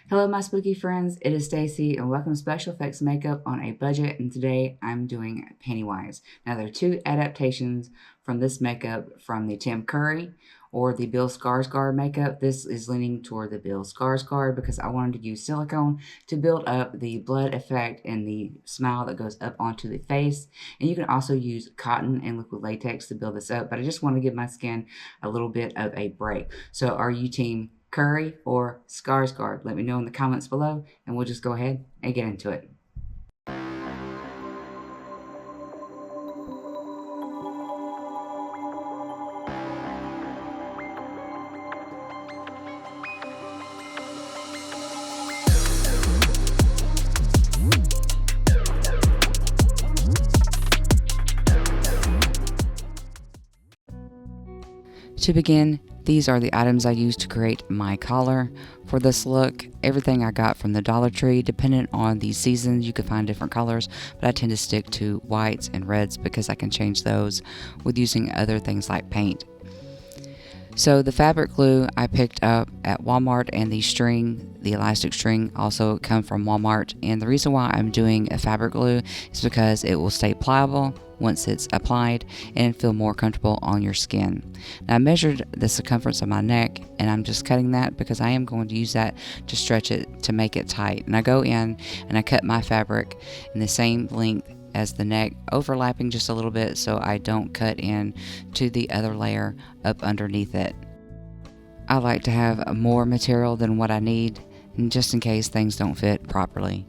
Hello my spooky friends, it is Stacy and welcome to Special Effects Makeup on a Budget, and today I'm doing Pennywise. Now there are two adaptations from this makeup from the Tim Curry or the Bill Skarsgård makeup. This is leaning toward the Bill Skarsgård because I wanted to use silicone to build up the blood effect and the smile that goes up onto the face. And you can also use cotton and liquid latex to build this up, but I just want to give my skin a little bit of a break. So are you team Curry or Skarsgård? Let me know in the comments below and we'll just go ahead and get into it. To begin, these are the items I used to create my collar. For this look, everything I got from the Dollar Tree. Depending on the seasons, you can find different colors, but I tend to stick to whites and reds because I can change those with using other things like paint. So the fabric glue I picked up at Walmart, and the string, the elastic string, also come from Walmart. And the reason why I'm doing a fabric glue is because it will stay pliable once it's applied and feel more comfortable on your skin. Now I measured the circumference of my neck and I'm just cutting that because I am going to use that to stretch it to make it tight. And I go in and I cut my fabric in the same length as the neck, overlapping just a little bit so I don't cut in to the other layer up underneath it. I like to have more material than what I need, and just in case things don't fit properly.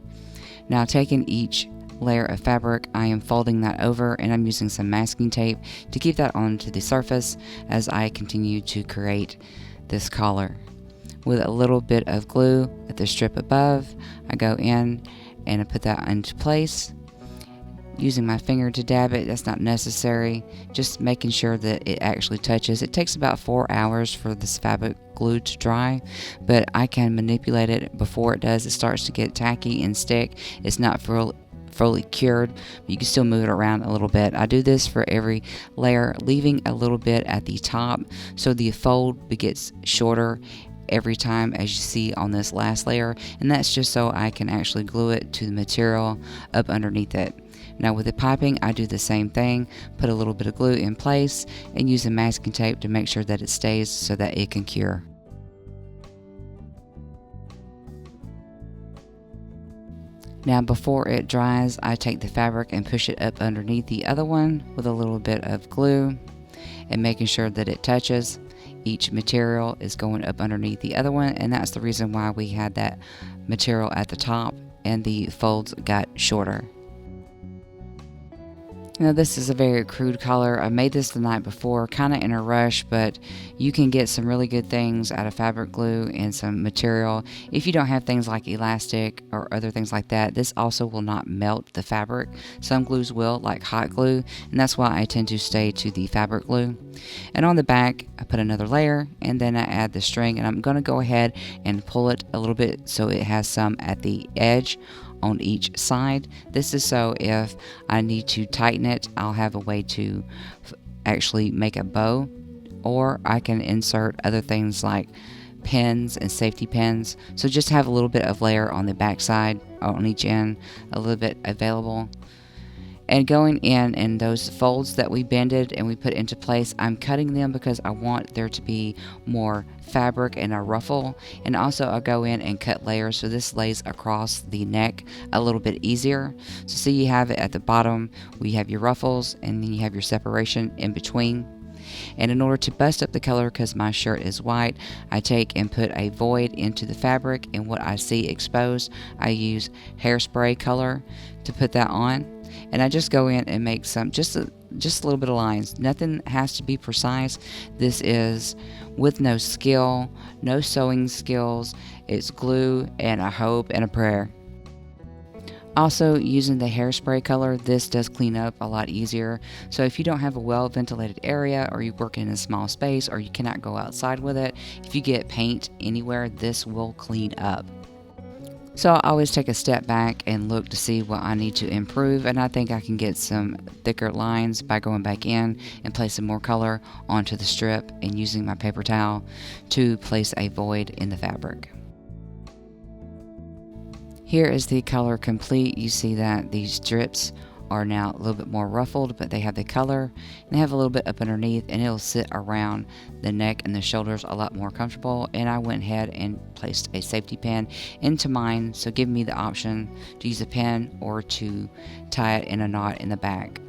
Now taking each layer of fabric, I am folding that over and I'm using some masking tape to keep that onto the surface as I continue to create this collar. With a little bit of glue at the strip above, I go in and I put that into place. Using my finger to dab it, that's not necessary, just making sure that it actually touches. It takes about 4 hours for this fabric glue to dry, but I can manipulate it before it does. It starts to get tacky and stick. It's not fully cured, but you can still move it around a little bit. I do this for every layer, leaving a little bit at the top so the fold gets shorter every time, as you see on this last layer, and that's just so I can actually glue it to the material up underneath it. Now with the piping, I do the same thing, put a little bit of glue in place and use a masking tape to make sure that it stays so that it can cure. Now before it dries, I take the fabric and push it up underneath the other one with a little bit of glue and making sure that it touches. Each material is going up underneath the other one, and that's the reason why we had that material at the top and the folds got shorter. Now this is a very crude color. I made this the night before, kind of in a rush, but you can get some really good things out of fabric glue and some material. If you don't have things like elastic or other things like that, this also will not melt the fabric. Some glues will, like hot glue, and that's why I tend to stay to the fabric glue. And on the back, I put another layer, and then I add the string, and I'm going to go ahead and pull it a little bit so it has some at the edge on each side. This is so if I need to tighten it, I'll have a way to actually make a bow, or I can insert other things like pins and safety pins. So just have a little bit of layer on the back side, on each end, a little bit available. And going in those folds that we bended and we put into place, I'm cutting them because I want there to be more fabric and a ruffle. And also I'll go in and cut layers so this lays across the neck a little bit easier. So see, you have it at the bottom, we have your ruffles, and then you have your separation in between. And in order to bust up the color, because my shirt is white, I take and put a void into the fabric, and what I see exposed, I use Hairspray color to put that on. And I just go in and make some, just a little bit of lines. Nothing has to be precise. This is with no skill, no sewing skills. It's glue and a hope and a prayer. Also, using the Hairspray color, this does clean up a lot easier. So if you don't have a well ventilated area, or you work in a small space, or you cannot go outside with it, if you get paint anywhere, this will clean up. So I always take a step back and look to see what I need to improve, and I think I can get some thicker lines by going back in and placing more color onto the strip and using my paper towel to place a void in the fabric. Here is the color complete. You see that these strips are now a little bit more ruffled, but they have the color and they have a little bit up underneath, and it'll sit around the neck and the shoulders a lot more comfortable. And I went ahead and placed a safety pin into mine, so give me the option to use a pin or to tie it in a knot in the back.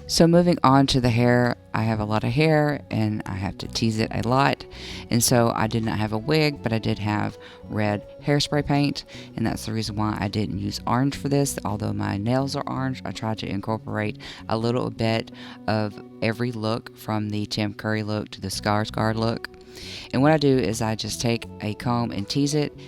So moving on to the hair, I have a lot of hair and I have to tease it a lot, and so I did not have a wig, but I did have red hairspray paint, and that's the reason why I didn't use orange for this. Although my nails are orange, I tried to incorporate a little bit of every look, from the Tim Curry look to the Skarsgård look. And what I do is I just take a comb and tease it,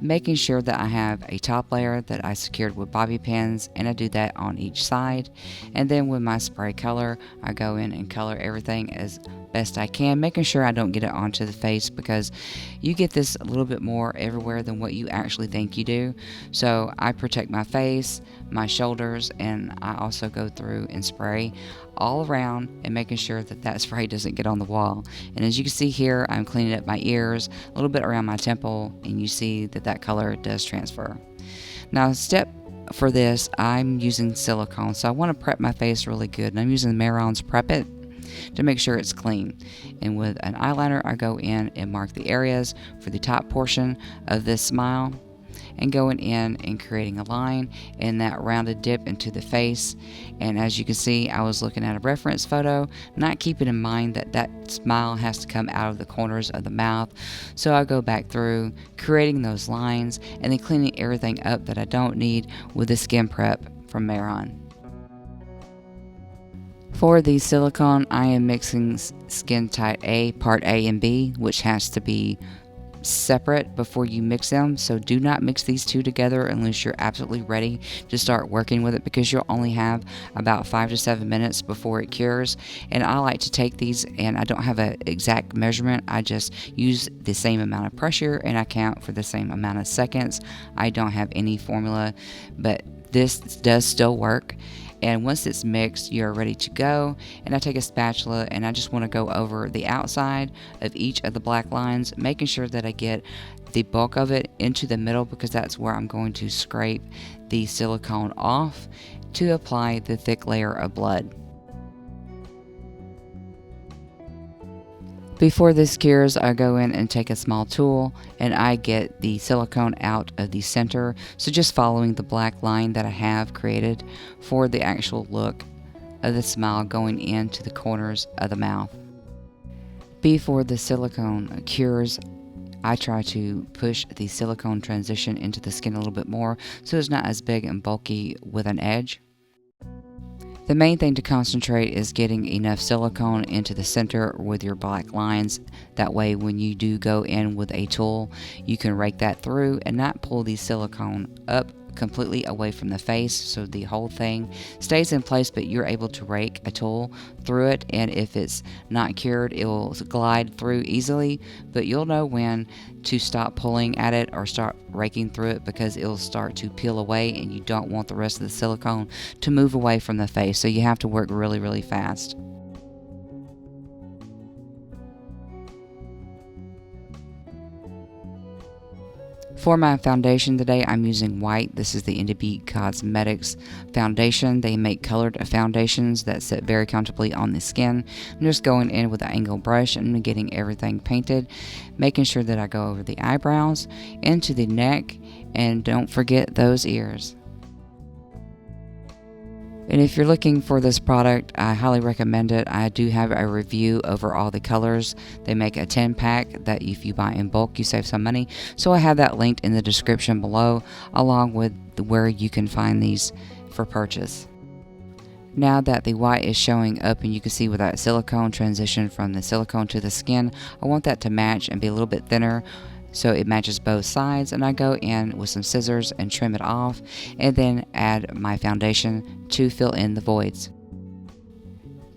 making sure that I have a top layer that I secured with bobby pins, and I do that on each side. And then with my spray color, I go in and color everything as best I can, making sure I don't get it onto the face, because you get this a little bit more everywhere than what you actually think you do. So I protect my face, my shoulders, and I also go through and spray all around and making sure that that spray doesn't get on the wall. And as you can see here, I'm cleaning up my ears, a little bit around my temple, and you see that that color does transfer. Now, step for this, I'm using silicone, so I want to prep my face really good, and I'm using Mehron's Prep It to make sure it's clean. And with an eyeliner, I go in and mark the areas for the top portion of this smile, and going in and creating a line in that rounded dip into the face. And as you can see, I was looking at a reference photo, not keeping in mind that that smile has to come out of the corners of the mouth. So I go back through creating those lines and then cleaning everything up that I don't need with the skin prep from Mehron. For the silicone, I am mixing Skin Tite A, part A and B, which has to be separate before you mix them. So do not mix these two together unless you're absolutely ready to start working with it, because you'll only have about 5 to 7 minutes before it cures. And I like to take these, and I don't have an exact measurement, I just use the same amount of pressure and I count for the same amount of seconds. I don't have any formula, but this does still work. And once it's mixed, you're ready to go. And I take a spatula and I just want to go over the outside of each of the black lines, making sure that I get the bulk of it into the middle, because that's where I'm going to scrape the silicone off to apply the thick layer of blood. Before this cures, I go in and take a small tool and I get the silicone out of the center. So just following the black line that I have created for the actual look of the smile going into the corners of the mouth. Before the silicone cures, I try to push the silicone transition into the skin a little bit more so it's not as big and bulky with an edge. The main thing to concentrate is getting enough silicone into the center with your black lines. That way when you do go in with a tool, you can rake that through and not pull the silicone up completely away from the face, so the whole thing stays in place, but you're able to rake a tool through it. And if it's not cured, it will glide through easily, but you'll know when to stop pulling at it or start raking through it, because it'll start to peel away and you don't want the rest of the silicone to move away from the face. So you have to work really, really fast. For my foundation today, I'm using white. This is the IndieBeat Cosmetics foundation. They make colored foundations that sit very comfortably on the skin. I'm just going in with an angle brush and getting everything painted, making sure that I go over the eyebrows, into the neck, and don't forget those ears. And if you're looking for this product, I highly recommend it. I do have a review over all the colors. They make a 10-pack that if you buy in bulk, you save some money. So I have that linked in the description below, along with where you can find these for purchase. Now that the white is showing up and you can see with that silicone transition from the silicone to the skin, I want that to match and be a little bit thinner, so it matches both sides. And I go in with some scissors and trim it off, and then add my foundation to fill in the voids.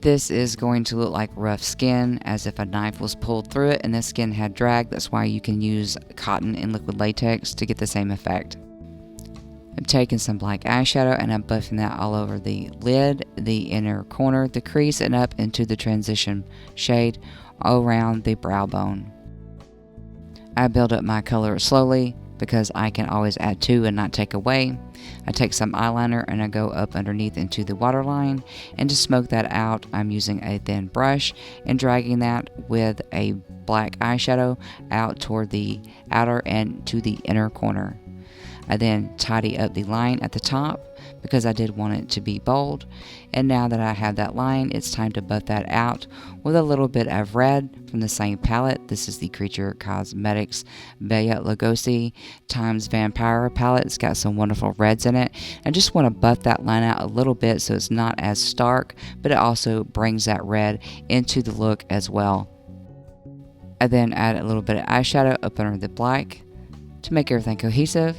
This is going to look like rough skin, as if a knife was pulled through it and the skin had drag. That's why you can use cotton and liquid latex to get the same effect. I'm taking some black eyeshadow and I'm buffing that all over the lid, the inner corner, the crease, and up into the transition shade around the brow bone. I build up my color slowly because I can always add to and not take away. I take some eyeliner and I go up underneath into the waterline, and to smoke that out, I'm using a thin brush and dragging that with a black eyeshadow out toward the outer and to the inner corner. I then tidy up the line at the top because I did want it to be bold, and now that I have that line, it's time to buff that out with a little bit of red from the same palette. This is the Creature Cosmetics Bella Lugosi times Vampire palette. It's got some wonderful reds in it. I just want to buff that line out a little bit so it's not as stark, but it also brings that red into the look as well. I then add a little bit of eyeshadow up under the black to make everything cohesive.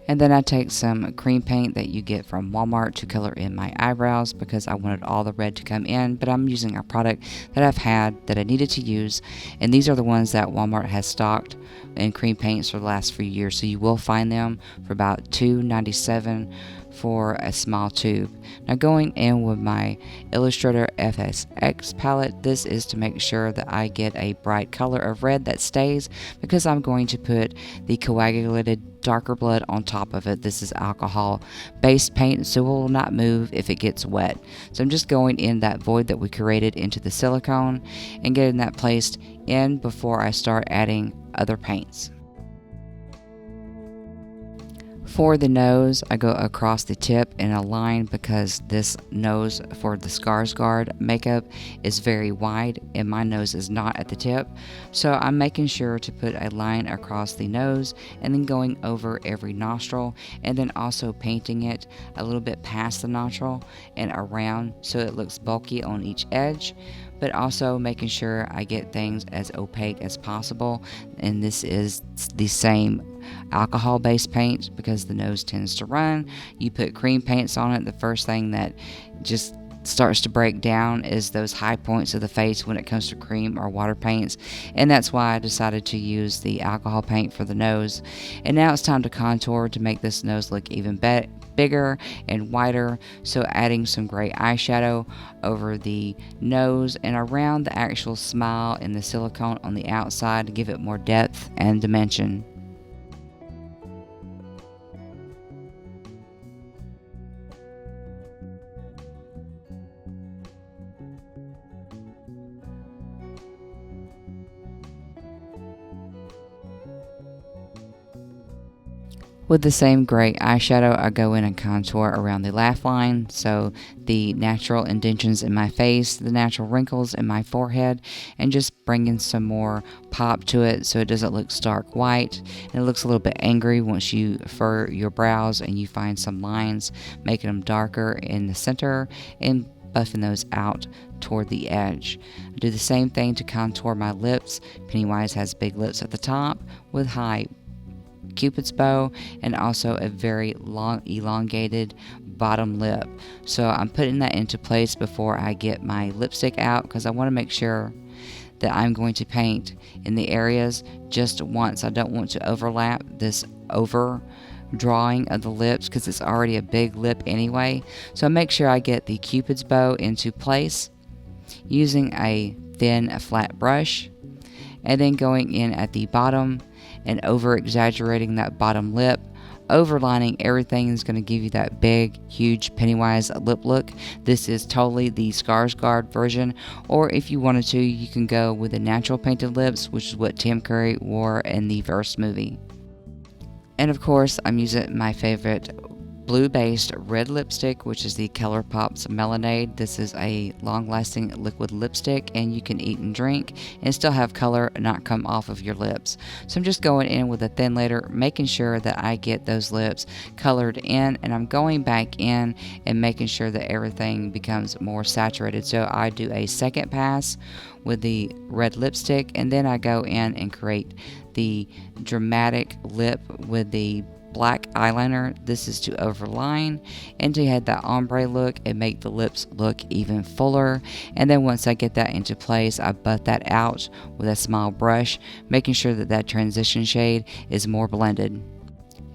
And then I take some cream paint that you get from Walmart to color in my eyebrows because I wanted all the red to come in, but I'm using a product that I've had that I needed to use, and these are the ones that Walmart has stocked in cream paints for the last few years, so you will find them for about $2.97 for a small tube. Now going in with my Illustrator SFX palette, this is to make sure that I get a bright color of red that stays, because I'm going to put the coagulated darker blood on top of it. This is alcohol based paint, so it will not move if it gets wet. So I'm just going in that void that we created into the silicone and getting that placed in before I start adding other paints. For the nose, I go across the tip in a line because this nose for the Skarsgård makeup is very wide and my nose is not at the tip. So I'm making sure to put a line across the nose and then going over every nostril, and then also painting it a little bit past the nostril and around so it looks bulky on each edge, but also making sure I get things as opaque as possible. And this is the same alcohol based paint because the nose tends to run. You put cream paints on it, the first thing that just starts to break down is those high points of the face when it comes to cream or water paints, and that's why I decided to use the alcohol paint for the nose. And now it's time to contour to make this nose look even bigger and wider, so adding some gray eyeshadow over the nose and around the actual smile and the silicone on the outside to give it more depth and dimension. With the same gray eyeshadow, I go in and contour around the laugh line, so the natural indentions in my face, the natural wrinkles in my forehead, and just bringing some more pop to it so it doesn't look stark white. And it looks a little bit angry once you furrow your brows and you find some lines, making them darker in the center and buffing those out toward the edge. I do the same thing to contour my lips. Pennywise has big lips at the top with high Cupid's bow and also a very long elongated bottom lip. So I'm putting that into place before I get my lipstick out because I want to make sure that I'm going to paint in the areas just once. I don't want to overlap this over drawing of the lips because it's already a big lip anyway. So I make sure I get the Cupid's bow into place using a thin flat brush, and then going in at the bottom and over exaggerating that bottom lip. Overlining everything is going to give you that big, huge Pennywise lip look. This is totally the Skarsgård version, or if you wanted to, you can go with the natural painted lips, which is what Tim Curry wore in the first movie. And of course, I'm using my favorite blue-based red lipstick, which is the ColourPop's Melonade. This is a long-lasting liquid lipstick, and you can eat and drink and still have color and not come off of your lips. So I'm just going in with a thin layer, making sure that I get those lips colored in, and I'm going back in and making sure that everything becomes more saturated. So I do a second pass with the red lipstick, and then I go in and create the dramatic lip with the black eyeliner. This is to overline and to add that ombre look and make the lips look even fuller. And then once I get that into place, I buff that out with a small brush, making sure that that transition shade is more blended.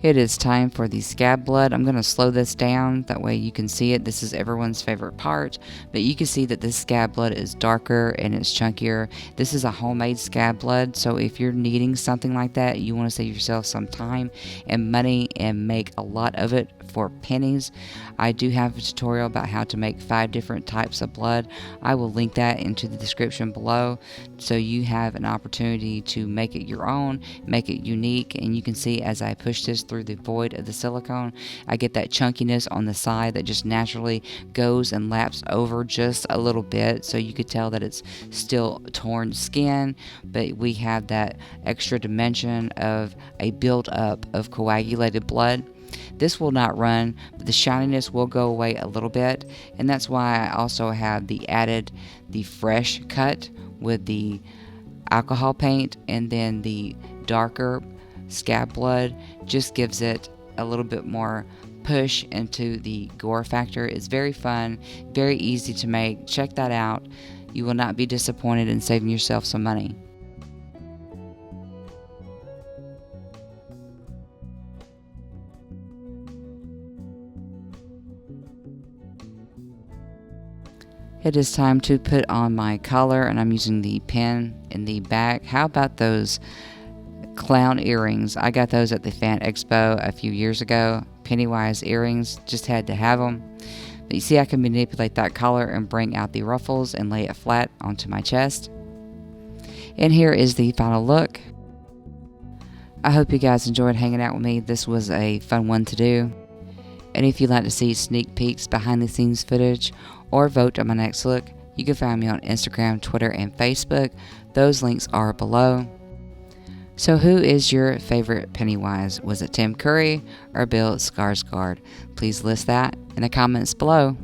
It is time for the Scab Blood. I'm going to slow this down, that way you can see it. This is everyone's favorite part, but you can see that this Scab Blood is darker and it's chunkier. This is a homemade Scab Blood, so if you're needing something like that, you want to save yourself some time and money and make a lot of it for pennies, I do have a tutorial about how to make 5 different types of blood. I will link that into the description below, so you have an opportunity to make it your own, make it unique. And you can see as I push this through the void of the silicone, I get that chunkiness on the side that just naturally goes and laps over just a little bit, so you could tell that it's still torn skin, but we have that extra dimension of a build-up of coagulated blood. This will not run, but the shininess will go away a little bit, and that's why I also have the fresh cut with the alcohol paint, and then the darker Scab Blood just gives it a little bit more push into the gore factor. It's very fun, very easy to make. Check that out. You will not be disappointed in saving yourself some money. It is time to put on my collar, and I'm using the pen in the back. How about those clown earrings? I got those at the Fan Expo a few years ago. Pennywise earrings, just had to have them. But you see, I can manipulate that collar and bring out the ruffles and lay it flat onto my chest. And here is the final look. I hope you guys enjoyed hanging out with me. This was a fun one to do. And if you'd like to see sneak peeks, behind the scenes footage, or vote on my next look, you can find me on Instagram, Twitter, and Facebook. Those links are below. So who is your favorite Pennywise? Was it Tim Curry or Bill Skarsgård? Please list that in the comments below.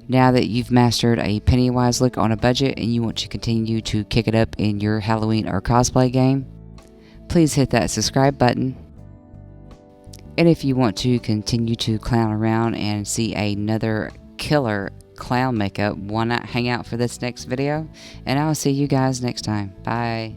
Now that you've mastered a Pennywise look on a budget and you want to continue to kick it up in your Halloween or cosplay game, please hit that subscribe button. And if you want to continue to clown around and see another killer clown makeup, why not hang out for this next video? And I'll see you guys next time. Bye.